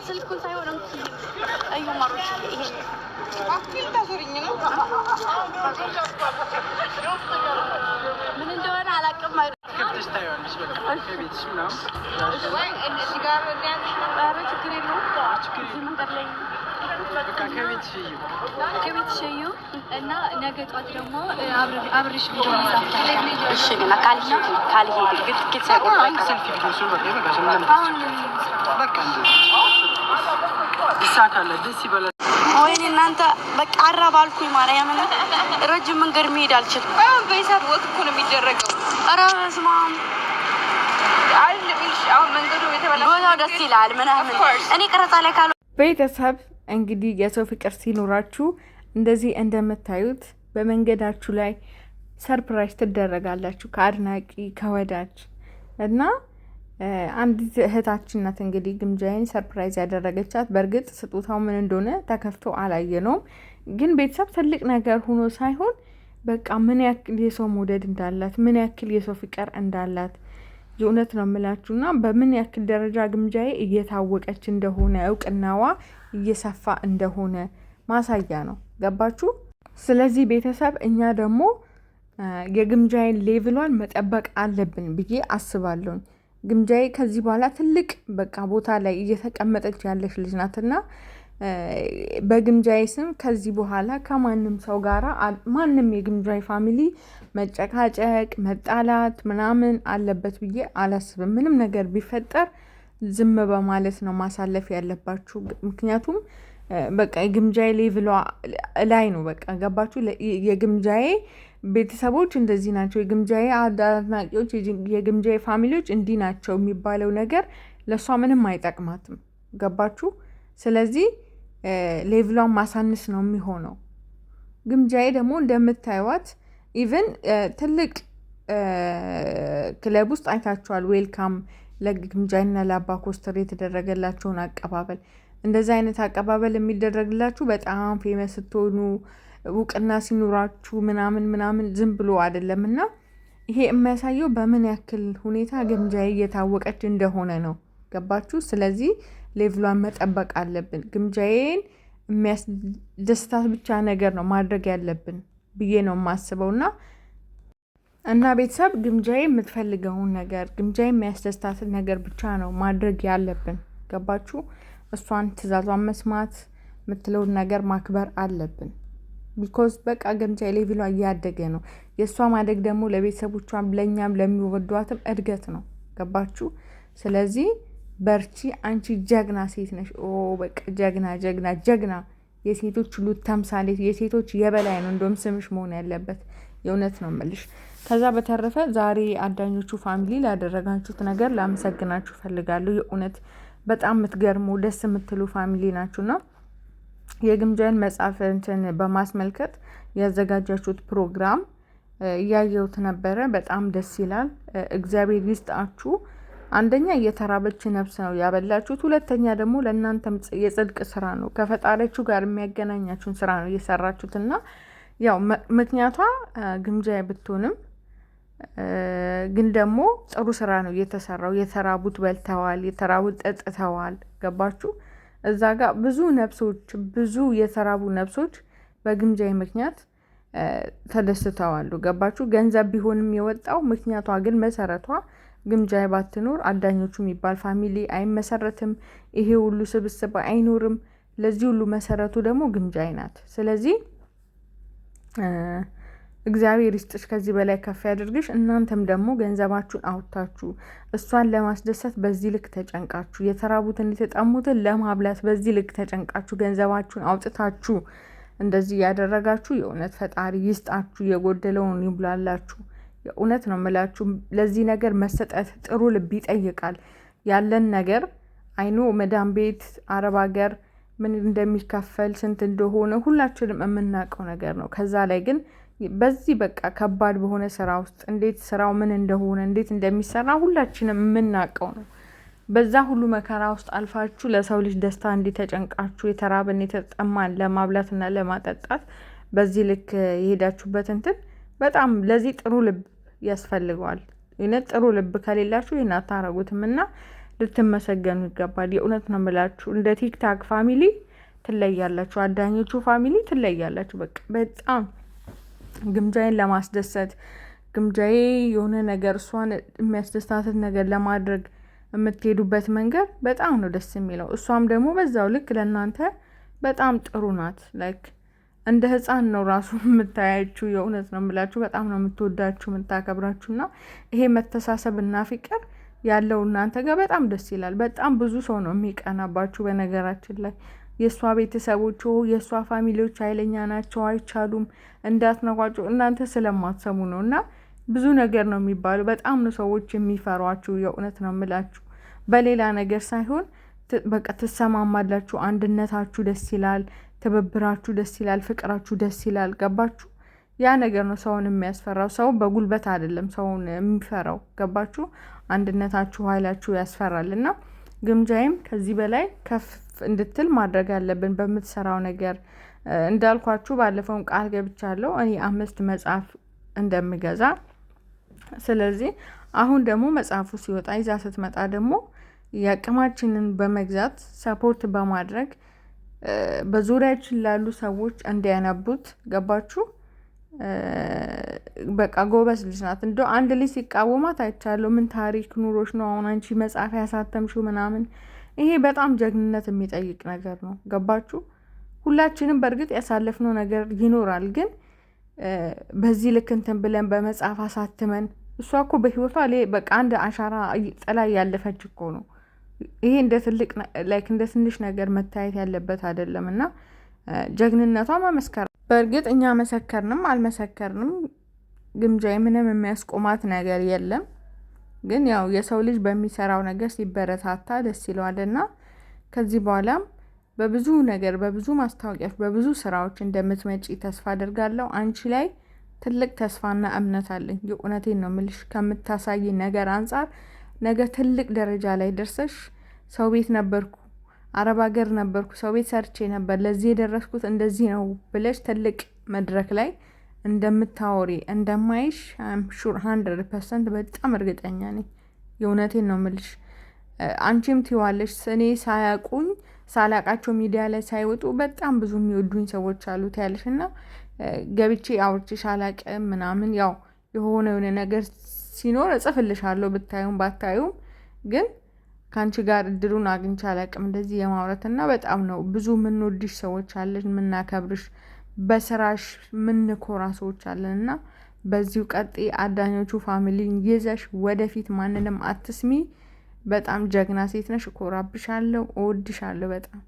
ስልኩን ሳይሆን እዩ ማሮች ይሄ አክቲቭ ታሰሪኝ ነው ምን እንደሆነ አላውቅም ከፍተሽ ታያለሽ በቃ ከቤትሽ ምናምን ወይ እዚህ ጋር እንደያዝሽ ነው ችግር የለውም እዚህ መንገድ ላይ በቃ ከቤትሽ እዩ እና ነገ ጧት ደግሞ አብርሽ ቪዲዮ እንሰራለን እሺ ግን ካልሄድ ግን ትኬት ሳይቆርጥ ሰልፊ ቪዲዮ አሁን በቃ ይሳካል ደስ ይበላል ወይኔ እናንተ በቃ አራባልኩኝ ማርያምን ረጅም መንገድ መሄድ አልችልም በይሳት ወጥ እኮ ነው የሚደረገው ኧረ በስመ አብ አይልምሽ አሁን መንገዱ የተበላሽ ቦታው ደስ ይላል ምናምን እኔ ቀረጻ ላይ ካሉ ቤተሰብ እንግዲህ የሰው ፍቅር ሲኖራችሁ እንደዚህ እንደምታዩት በመንገዳችሁ ላይ ሰርፕራይዝ ትደረጋላችሁ ከአድናቂ ከወዳጅ እና አንድ እህታችን ናት እንግዲህ ግምጃዬን ሰርፕራይዝ ያደረገቻት በእርግጥ ስጦታው ምን እንደሆነ ተከፍቶ አላየነውም ግን ቤተሰብ ትልቅ ነገር ሆኖ ሳይሆን በቃ ምን ያክል የሰው መውደድ እንዳላት ምን ያክል የሰው ፍቅር እንዳላት የእውነት ነው የምላችሁና በምን ያክል ደረጃ ግምጃዬ እየታወቀች እንደሆነ እውቅናዋ እየሰፋ እንደሆነ ማሳያ ነው ገባችሁ ስለዚህ ቤተሰብ እኛ ደግሞ የግምጃዬን ሌቭሏን መጠበቅ አለብን ብዬ አስባለሁ ግምጃዬ ከዚህ በኋላ ትልቅ በቃ ቦታ ላይ እየተቀመጠች ያለች ልጅ ናትና በግምጃዬ ስም ከዚህ በኋላ ከማንም ሰው ጋራ ማንም የግምጃዬ ፋሚሊ መጨቃጨቅ መጣላት ምናምን አለበት ብዬ አላስብም ምንም ነገር ቢፈጠር ዝም በማለት ነው ማሳለፍ ያለባችሁ ምክንያቱም በቃ የግምጃዬ ሌቭሏ ላይ ነው በቃ ገባችሁ የግምጃዬ ቤተሰቦች እንደዚህ ናቸው የግምጃዬ አድናቂዎች የግምጃዬ ፋሚሊዎች እንዲህ ናቸው የሚባለው ነገር ለሷ ምንም አይጠቅማትም ገባችሁ ስለዚህ ሌቭሏን ማሳነስ ነው የሚሆነው ግምጃዬ ደግሞ እንደምታዩት ኢቭን ትልቅ ክለብ ውስጥ አይታችኋል ዌልካም ለግምጃዬና ለአባ ኮስተር የተደረገላቸውን አቀባበል እንደዛ አይነት አቀባበል የሚደረግላችሁ በጣም ፌመስ ስትሆኑ እውቅና ሲኖራችሁ ምናምን ዝም ብሎ አይደለምና ይሄ የሚያሳየው በምን ያክል ሁኔታ ግምጃዬ እየታወቀች እንደሆነ ነው ገባችሁ ስለዚህ ሌቭሏን መጠበቅ አለብን ግምጃዬን የሚያስደስታት ብቻ ነገር ነው ማድረግ ያለብን ብዬ ነው የማስበውና እና ቤተሰብ ግምጃዬ የምትፈልገውን ነገር ግምጃዬ የሚያስደስታትን ነገር ብቻ ነው ማድረግ ያለብን ገባችሁ እሷን ትእዛዟን መስማት የምትለውን ነገር ማክበር አለብን ቢኮዝ በቃ ግምጃዬ ሌቭሏ እያደገ ነው የእሷ ማደግ ደግሞ ለቤተሰቦቿም ለእኛም ለሚወዷትም እድገት ነው ገባችሁ ስለዚህ በርቺ አንቺ ጀግና ሴት ነሽ በቃ ጀግና የሴቶች ሁሉ ተምሳሌት የሴቶች የበላይ ነው እንደውም ስምሽ መሆን ያለበት የእውነት ነው የምልሽ ከዛ በተረፈ ዛሬ አዳኞቹ ፋሚሊ ላደረጋችሁት ነገር ላመሰግናችሁ ፈልጋለሁ የእውነት በጣም የምትገርሙ ደስ የምትሉ ፋሚሊ ናችሁና የግምጃዬን መጽሐፍ እንትን በማስመልከት ያዘጋጃችሁት ፕሮግራም እያየሁት ነበረ በጣም ደስ ይላል እግዚአብሔር ይስጣችሁ አንደኛ የተራበች ነፍስ ነው ያበላችሁት ሁለተኛ ደግሞ ለእናንተም የጽድቅ ስራ ነው ከፈጣሪያችሁ ጋር የሚያገናኛችሁን ስራ ነው እየሰራችሁትና ያው ምክንያቷ ግምጃዬ ብትሆንም ግን ደግሞ ጥሩ ስራ ነው እየተሰራው የተራቡት በልተዋል የተራቡት ጠጥተዋል ገባችሁ እዛ ጋር ብዙ ነፍሶች ብዙ የተራቡ ነፍሶች በግምጃዬ ምክንያት ተደስተዋል ገባችሁ ገንዘብ ቢሆንም የወጣው ምክንያቷ ግን መሰረቷ ግምጃዬ ባትኖር አዳኞቹ የሚባል ፋሚሊ አይመሰረትም ይሄ ሁሉ ስብስብ አይኖርም ለዚህ ሁሉ መሰረቱ ደግሞ ግምጃዬ ናት ስለዚህ እግዚአብሔር ይስጥሽ ከዚህ በላይ ከፍ ያድርግሽ እናንተም ደግሞ ገንዘባችሁን አውጣችሁ እሷን ለማስደሰት በዚህ ልክ ተጨንቃችሁ የተራቡትን የተጠሙትን ለማብላት በዚህ ልክ ተጨንቃችሁ ገንዘባችሁን አውጥታችሁ እንደዚህ ያደረጋችሁ የእውነት ፈጣሪ ይስጣችሁ የጎደለውን ይብላላችሁ የእውነት ነው የምላችሁ ለዚህ ነገር መሰጠት ጥሩ ልብ ይጠይቃል ያለን ነገር አይኖ መዳም ቤት አረብ ሀገር ምን እንደሚከፈል ስንት እንደሆነ ሁላችንም የምናውቀው ነገር ነው ከዛ ላይ ግን በዚህ በቃ ከባድ በሆነ ስራ ውስጥ እንዴት ስራው ምን እንደሆነ እንዴት እንደሚሰራ ሁላችንም የምናውቀው ነው በዛ ሁሉ መከራ ውስጥ አልፋችሁ ለሰው ልጅ ደስታ እንዲተጨንቃችሁ የተራበን የተጠማን ለማብላትና ለማጠጣት በዚህ ልክ የሄዳችሁበት እንትን በጣም ለዚህ ጥሩ ልብ ያስፈልገዋል ጥሩ ልብ ከሌላችሁ ይሄን አታረጉትምና ልትመሰገኑ ይገባል። የእውነት ነው የምላችሁ። እንደ ቲክታክ ፋሚሊ ትለያላችሁ፣ አዳኞቹ ፋሚሊ ትለያላችሁ። በቃ በጣም ግምጃዬን ለማስደሰት ግምጃዬ የሆነ ነገር እሷን የሚያስደስታትን ነገር ለማድረግ የምትሄዱበት መንገድ በጣም ነው ደስ የሚለው። እሷም ደግሞ በዛው ልክ ለእናንተ በጣም ጥሩ ናት። ላይክ እንደ ህፃን ነው ራሱ የምታያችሁ። የእውነት ነው የምላችሁ። በጣም ነው የምትወዳችሁ የምታከብራችሁ። እና ይሄ መተሳሰብ እና ፍቅር ያለው እናንተ ጋር በጣም ደስ ይላል። በጣም ብዙ ሰው ነው የሚቀናባችሁ። በነገራችን ላይ የእሷ ቤተሰቦች የእሷ ፋሚሊዎች ኃይለኛ ናቸው፣ አይቻሉም፣ እንዳትነኳቸው እናንተ ስለማትሰሙ ነው። እና ብዙ ነገር ነው የሚባሉ። በጣም ነው ሰዎች የሚፈሯችሁ። የእውነት ነው የምላችሁ። በሌላ ነገር ሳይሆን በቃ ትሰማማላችሁ። አንድነታችሁ ደስ ይላል፣ ትብብራችሁ ደስ ይላል፣ ፍቅራችሁ ደስ ይላል። ገባችሁ? ያ ነገር ነው ሰውን የሚያስፈራው። ሰው በጉልበት አይደለም ሰውን የሚፈራው። ገባችሁ? አንድነታችሁ፣ ኃይላችሁ ያስፈራል። እና ግምጃይም ከዚህ በላይ ከፍ እንድትል ማድረግ አለብን በምትሰራው ነገር። እንዳልኳችሁ ባለፈውም ቃል ገብቻለሁ እኔ 5 መጽሐፍ እንደምገዛ። ስለዚህ አሁን ደግሞ መጽሐፉ ሲወጣ ይዛ ስትመጣ ደግሞ የአቅማችንን በመግዛት ሰፖርት በማድረግ በዙሪያችን ላሉ ሰዎች እንዲያነቡት። ገባችሁ? በቃ ጎበዝ ልጅ ናት። እንደው አንድ ልጅ ሲቃወማት አይቻለሁ። ምን ታሪክ ኑሮች ነው አሁን አንቺ መጽሐፍ ያሳተምሽው ምናምን። ይሄ በጣም ጀግንነት የሚጠይቅ ነገር ነው። ገባችሁ? ሁላችንም በእርግጥ ያሳለፍነው ነገር ይኖራል። ግን በዚህ ልክ እንትን ብለን በመጽሐፍ አሳትመን እሷ እኮ በህይወቷ በቃ አንድ አሻራ ጥላ ያለፈች እኮ ነው። ይሄ እንደ ትልቅ ላይክ እንደ ትንሽ ነገር መታየት ያለበት አይደለም። እና ጀግንነቷ መመስከር። በእርግጥ እኛ መሰከርንም አልመሰከርንም ግምጃዬ ምንም የሚያስቆማት ነገር የለም። ግን ያው የሰው ልጅ በሚሰራው ነገር ሲበረታታ ደስ ይለዋልና ከዚህ በኋላም በብዙ ነገር በብዙ ማስታወቂያዎች በብዙ ስራዎች እንደምትመጪ ተስፋ አደርጋለሁ። አንቺ ላይ ትልቅ ተስፋና እምነት አለኝ። የእውነቴን ነው የምልሽ። ከምታሳይ ነገር አንጻር ነገ ትልቅ ደረጃ ላይ ደርሰሽ ሰው ቤት ነበርኩ፣ አረብ ሀገር ነበርኩ፣ ሰው ቤት ሰርቼ ነበር፣ ለዚህ የደረስኩት እንደዚህ ነው ብለሽ ትልቅ መድረክ ላይ እንደምታወሪ እንደማይሽ አም ሹር 100% በጣም እርግጠኛ ነኝ። የእውነቴን ነው የምልሽ። አንቺም ትይዋለሽ እኔ ሳያቁኝ ሳላቃቸው ሚዲያ ላይ ሳይወጡ በጣም ብዙ የሚወዱኝ ሰዎች አሉት ያለሽ እና ገብቼ አውርቼሽ አላቅም ምናምን። ያው የሆነ ነገር ሲኖር እጽፍልሻለሁ ብታዩም ባታዩም። ግን ከአንቺ ጋር እድሉን አግኝቼ አላቅም እንደዚህ የማውራት እና በጣም ነው ብዙ የምንወድሽ ሰዎች አለን፣ የምናከብርሽ፣ በስራሽ የምንኮራ ሰዎች አለን። እና በዚሁ ቀጤ አዳኞቹ ፋሚሊን ይዘሽ ወደፊት ማንንም አትስሚ። በጣም ጀግና ሴት ነሽ። እኮራብሻለሁ፣ እወድሻለሁ በጣም።